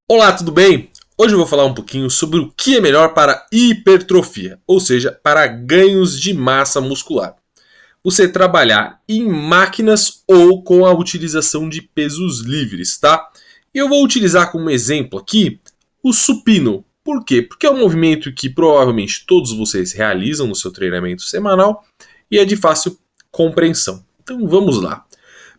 Olá, tudo bem? Hoje eu vou falar um pouquinho sobre o que é melhor para hipertrofia, ou seja, para ganhos de massa muscular. Você trabalhar em máquinas ou com a utilização de pesos livres, tá? E eu vou utilizar como exemplo aqui o supino. Por quê? Porque é um movimento que provavelmente todos vocês realizam no seu treinamento semanal e é de fácil compreensão. Então vamos lá.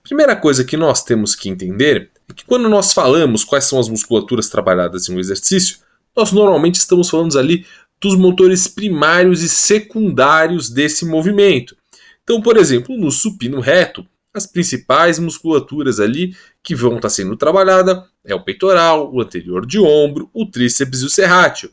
Primeira coisa que nós temos que entender é que quando nós falamos quais são as musculaturas trabalhadas em um exercício, nós normalmente estamos falando ali dos motores primários e secundários desse movimento. Então, por exemplo, no supino reto, as principais musculaturas ali que vão estar sendo trabalhada é o peitoral, o anterior de ombro, o tríceps e o serrátil.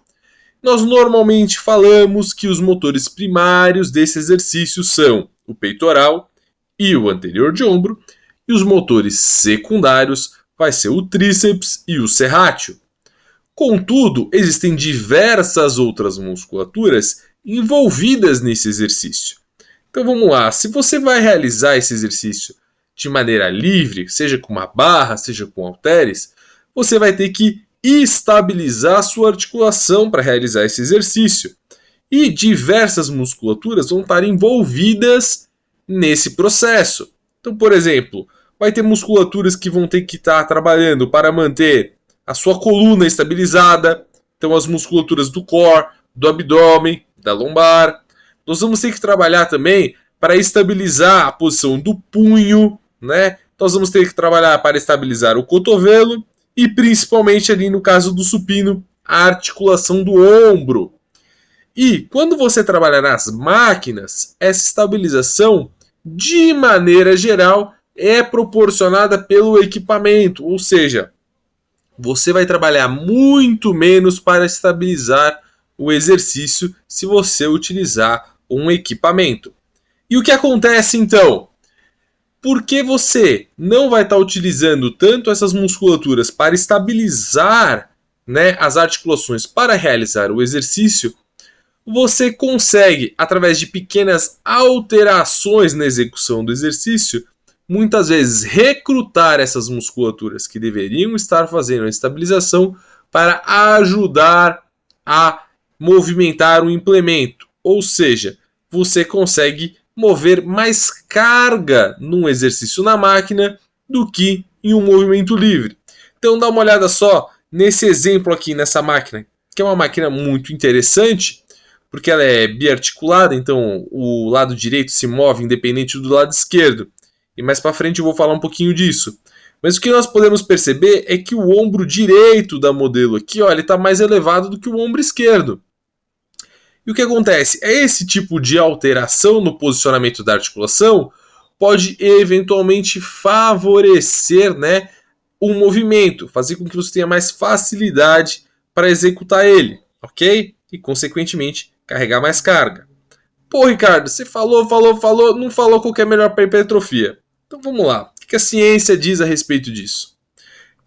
Nós normalmente falamos que os motores primários desse exercício são o peitoral e o anterior de ombro, e os motores secundários vai ser o tríceps e o serrátil. Contudo, existem diversas outras musculaturas envolvidas nesse exercício. Então vamos lá, se você vai realizar esse exercício de maneira livre, seja com uma barra, seja com halteres, você vai ter que estabilizar a sua articulação para realizar esse exercício. E diversas musculaturas vão estar envolvidas nesse processo. Então, por exemplo, vai ter musculaturas que vão ter que estar trabalhando para manter a sua coluna estabilizada. Então, as musculaturas do core, do abdômen, da lombar. Nós vamos ter que trabalhar também para estabilizar a posição do punho, né? Nós vamos ter que trabalhar para estabilizar o cotovelo e principalmente ali no caso do supino, a articulação do ombro. E quando você trabalha nas máquinas, essa estabilização, de maneira geral, é proporcionada pelo equipamento, ou seja, você vai trabalhar muito menos para estabilizar o exercício se você utilizar um equipamento. E o que acontece então? Porque você não vai estar utilizando tanto essas musculaturas para estabilizar, né, as articulações para realizar o exercício, você consegue, através de pequenas alterações na execução do exercício, muitas vezes recrutar essas musculaturas que deveriam estar fazendo a estabilização para ajudar a movimentar o implemento. Ou seja, você consegue mover mais carga num exercício na máquina do que em um movimento livre. Então dá uma olhada só nesse exemplo aqui, nessa máquina, que é uma máquina muito interessante, porque ela é biarticulada, então o lado direito se move independente do lado esquerdo. E mais para frente eu vou falar um pouquinho disso. Mas o que nós podemos perceber é que o ombro direito da modelo aqui, ó, ele está mais elevado do que o ombro esquerdo. E o que acontece? É esse tipo de alteração no posicionamento da articulação pode eventualmente favorecer, né, o movimento, fazer com que você tenha mais facilidade para executar ele, ok? E consequentemente carregar mais carga. Pô, Ricardo, você falou, não falou qual que é melhor para hipertrofia. Então vamos lá, o que a ciência diz a respeito disso?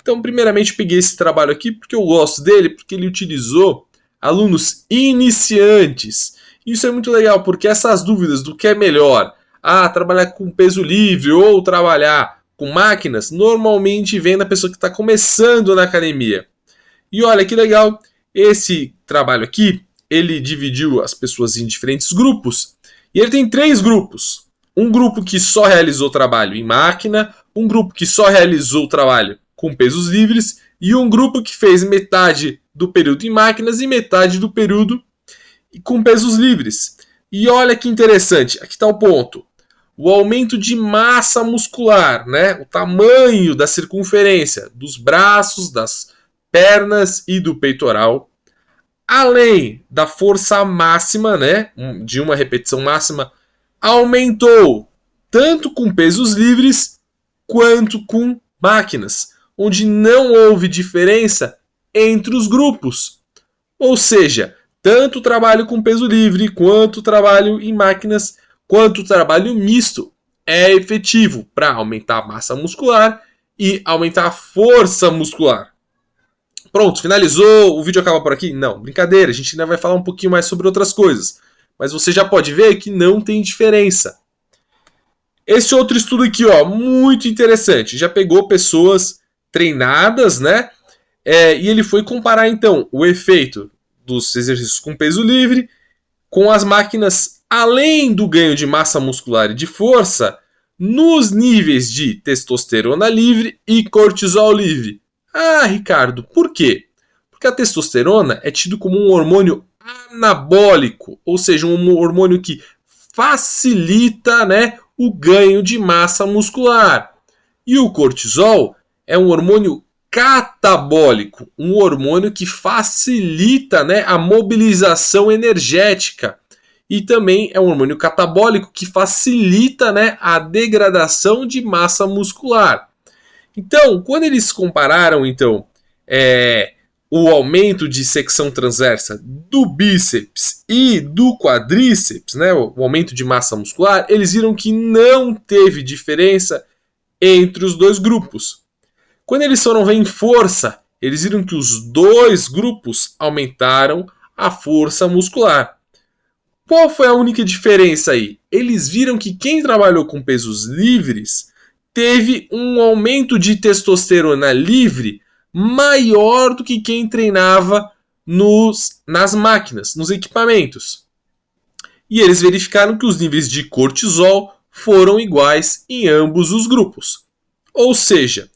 Então, primeiramente, eu peguei esse trabalho aqui porque eu gosto dele, porque ele utilizou alunos iniciantes. Isso é muito legal, porque essas dúvidas do que é melhor, trabalhar com peso livre ou trabalhar com máquinas, normalmente vem da pessoa que está começando na academia. E olha que legal, esse trabalho aqui, ele dividiu as pessoas em diferentes grupos. E ele tem 3 grupos. Um grupo que só realizou trabalho em máquina, um grupo que só realizou trabalho com pesos livres e um grupo que fez metade do período em máquinas e metade do período com pesos livres. E olha que interessante, aqui está o ponto. O aumento de massa muscular, né? O tamanho da circunferência dos braços, das pernas e do peitoral, além da força máxima, né, de uma repetição máxima, aumentou tanto com pesos livres quanto com máquinas, onde não houve diferença entre os grupos. Ou seja, tanto o trabalho com peso livre, quanto o trabalho em máquinas, quanto o trabalho misto é efetivo para aumentar a massa muscular e aumentar a força muscular. Pronto, finalizou, o vídeo acaba por aqui? Não, brincadeira, a gente ainda vai falar um pouquinho mais sobre outras coisas. Mas você já pode ver que não tem diferença. Esse outro estudo aqui, ó, muito interessante. Já pegou pessoas treinadas, né? E ele foi comparar então o efeito dos exercícios com peso livre com as máquinas, além do ganho de massa muscular e de força, nos níveis de testosterona livre e cortisol livre. Ah, Ricardo, por quê? Porque a testosterona é tido como um hormônio anabólico, ou seja, um hormônio que facilita, né, o ganho de massa muscular. E o cortisol é um hormônio catabólico, um hormônio que facilita, né, a mobilização energética. E também é um hormônio catabólico que facilita, né, a degradação de massa muscular. Então, quando eles compararam o aumento de secção transversa do bíceps e do quadríceps, né, o aumento de massa muscular, eles viram que não teve diferença entre os dois grupos. Quando eles foram ver em força, eles viram que os dois grupos aumentaram a força muscular. Qual foi a única diferença aí? Eles viram que quem trabalhou com pesos livres teve um aumento de testosterona livre maior do que quem treinava nas máquinas, nos equipamentos. E eles verificaram que os níveis de cortisol foram iguais em ambos os grupos. Ou seja,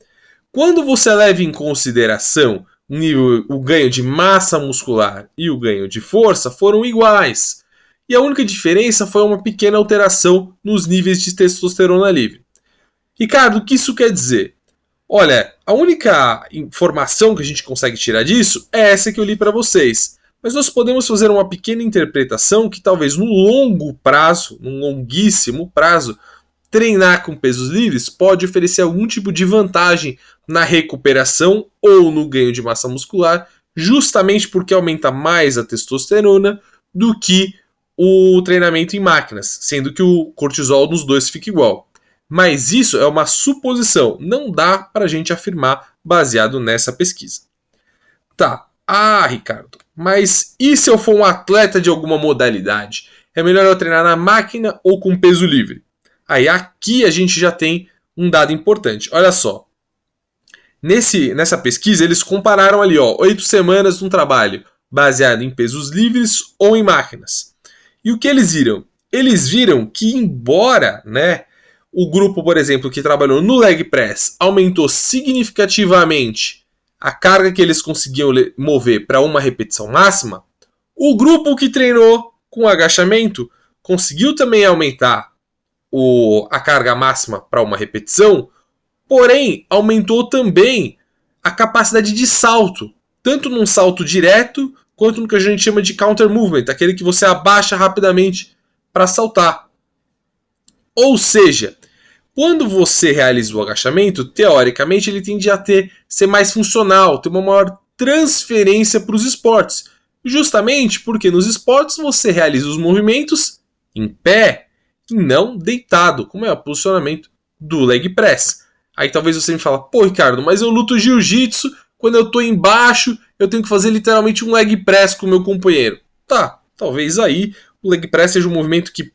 quando você leva em consideração o ganho de massa muscular e o ganho de força foram iguais. E a única diferença foi uma pequena alteração nos níveis de testosterona livre. Ricardo, o que isso quer dizer? Olha, a única informação que a gente consegue tirar disso é essa que eu li para vocês. Mas nós podemos fazer uma pequena interpretação que talvez no longo prazo, num longuíssimo prazo, treinar com pesos livres pode oferecer algum tipo de vantagem na recuperação ou no ganho de massa muscular, justamente porque aumenta mais a testosterona do que o treinamento em máquinas, sendo que o cortisol nos dois fica igual. Mas isso é uma suposição, não dá para a gente afirmar baseado nessa pesquisa. Tá, Ricardo, mas e se eu for um atleta de alguma modalidade? É melhor eu treinar na máquina ou com peso livre? Aí aqui a gente já tem um dado importante. Olha só. Nessa pesquisa eles compararam ali 8 semanas de um trabalho baseado em pesos livres ou em máquinas. E o que eles viram? Eles viram que embora, né, o grupo, por exemplo, que trabalhou no leg press aumentou significativamente a carga que eles conseguiam mover para uma repetição máxima, o grupo que treinou com agachamento conseguiu também aumentar a carga máxima para uma repetição, porém aumentou também a capacidade de salto, tanto num salto direto quanto no que a gente chama de counter movement, aquele que você abaixa rapidamente para saltar. Ou seja, quando você realiza o agachamento, teoricamente ele tende a ser mais funcional, ter uma maior transferência para os esportes. Justamente porque nos esportes você realiza os movimentos em pé e não deitado, como é o posicionamento do leg press. Aí talvez você me fale, pô Ricardo, mas eu luto jiu-jitsu, quando eu estou embaixo eu tenho que fazer literalmente um leg press com o meu companheiro. Tá, talvez aí o leg press seja um movimento que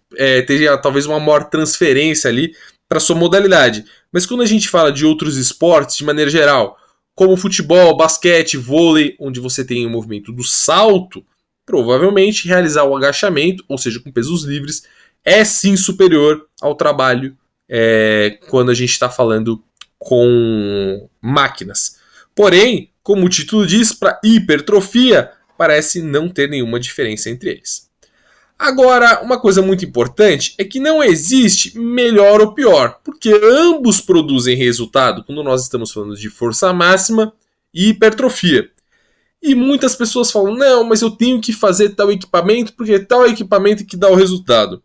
tenha talvez uma maior transferência ali para sua modalidade. Mas quando a gente fala de outros esportes de maneira geral, como futebol, basquete, vôlei, onde você tem o movimento do salto, provavelmente realizar o agachamento, ou seja, com pesos livres, é sim superior ao trabalho quando a gente está falando com máquinas. Porém, como o título diz, para hipertrofia, parece não ter nenhuma diferença entre eles. Agora, uma coisa muito importante é que não existe melhor ou pior, porque ambos produzem resultado quando nós estamos falando de força máxima e hipertrofia. E muitas pessoas falam, não, mas eu tenho que fazer tal equipamento porque tal equipamento que dá o resultado.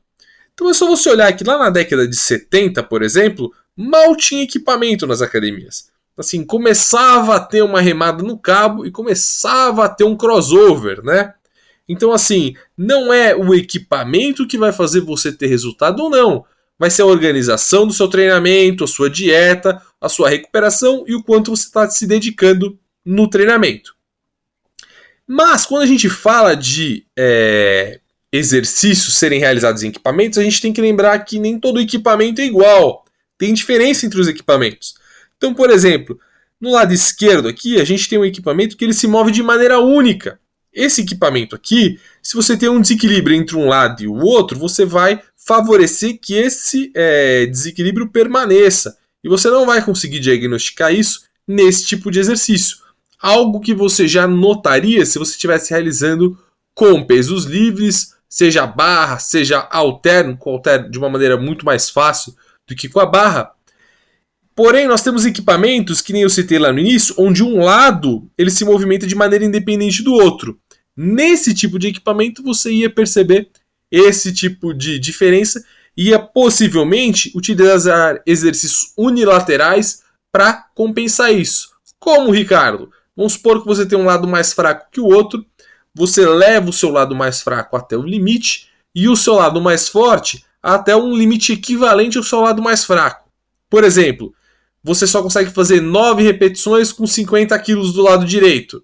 Então é só você olhar que lá na década de 70, por exemplo, mal tinha equipamento nas academias. Assim, começava a ter uma remada no cabo e começava a ter um crossover, né? Então, assim, não é o equipamento que vai fazer você ter resultado ou não. Vai ser a organização do seu treinamento, a sua dieta, a sua recuperação e o quanto você está se dedicando no treinamento. Mas, quando a gente fala de exercícios serem realizados em equipamentos, a gente tem que lembrar que nem todo equipamento é igual. Tem diferença entre os equipamentos. Então, por exemplo, No lado esquerdo aqui, a gente tem um equipamento que ele se move de maneira única. Esse equipamento aqui, se você tem um desequilíbrio entre um lado e o outro, você vai favorecer que esse desequilíbrio permaneça. E você não vai conseguir diagnosticar isso nesse tipo de exercício. Algo que você já notaria se você estivesse realizando com pesos livres, seja barra, seja halter, com halter de uma maneira muito mais fácil do que com a barra. Porém, nós temos equipamentos, que nem eu citei lá no início, onde um lado ele se movimenta de maneira independente do outro. Nesse tipo de equipamento, você ia perceber esse tipo de diferença e ia possivelmente utilizar exercícios unilaterais para compensar isso. Como, Ricardo? Vamos supor que você tem um lado mais fraco que o outro, você leva o seu lado mais fraco até o limite e o seu lado mais forte até um limite equivalente ao seu lado mais fraco. Por exemplo, você só consegue fazer 9 repetições com 50 quilos do lado direito,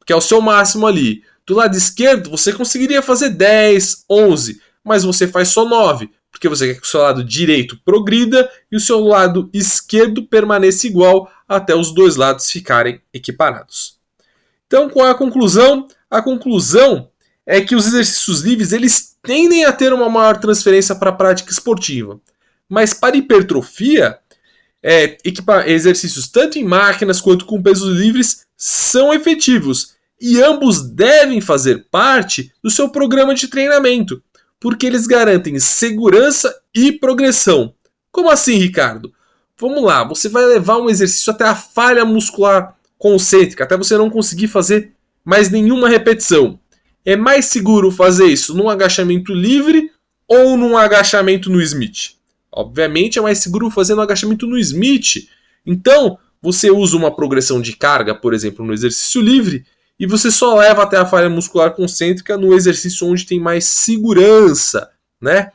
que é o seu máximo ali. Do lado esquerdo, você conseguiria fazer 10, 11, mas você faz só 9, porque você quer que o seu lado direito progrida e o seu lado esquerdo permaneça igual até os dois lados ficarem equiparados. Então, qual é a conclusão? A conclusão é que os exercícios livres eles tendem a ter uma maior transferência para a prática esportiva. Mas para hipertrofia, exercícios tanto em máquinas quanto com pesos livres são efetivos e ambos devem fazer parte do seu programa de treinamento, porque eles garantem segurança e progressão. Como assim, Ricardo? Vamos lá, você vai levar um exercício até a falha muscular concêntrica, até você não conseguir fazer mais nenhuma repetição. É mais seguro fazer isso num agachamento livre ou num agachamento no Smith? Obviamente é mais seguro fazer no agachamento no Smith. Então, você usa uma progressão de carga, por exemplo, no exercício livre, e você só leva até a falha muscular concêntrica no exercício onde tem mais segurança, né?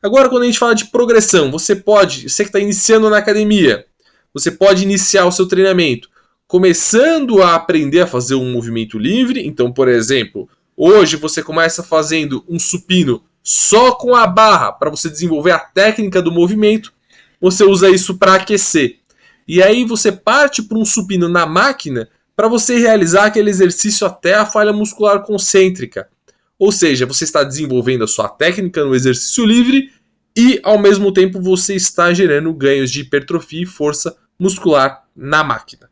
Agora, quando a gente fala de progressão, você que está iniciando na academia, você pode iniciar o seu treinamento começando a aprender a fazer um movimento livre. Então, por exemplo, hoje você começa fazendo um supino só com a barra para você desenvolver a técnica do movimento. Você usa isso para aquecer. E aí você parte para um supino na máquina para você realizar aquele exercício até a falha muscular concêntrica. Ou seja, você está desenvolvendo a sua técnica no exercício livre e, ao mesmo tempo, você está gerando ganhos de hipertrofia e força muscular na máquina.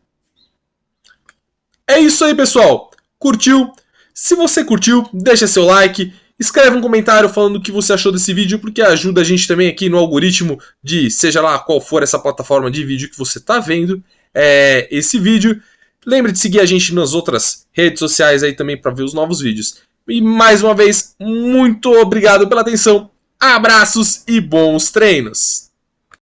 É isso aí, pessoal. Curtiu? Se você curtiu, deixa seu like, escreve um comentário falando o que você achou desse vídeo, porque ajuda a gente também aqui no algoritmo de, seja lá qual for essa plataforma de vídeo que você está vendo esse vídeo. Lembre de seguir a gente nas outras redes sociais aí também para ver os novos vídeos. E mais uma vez, muito obrigado pela atenção, abraços e bons treinos!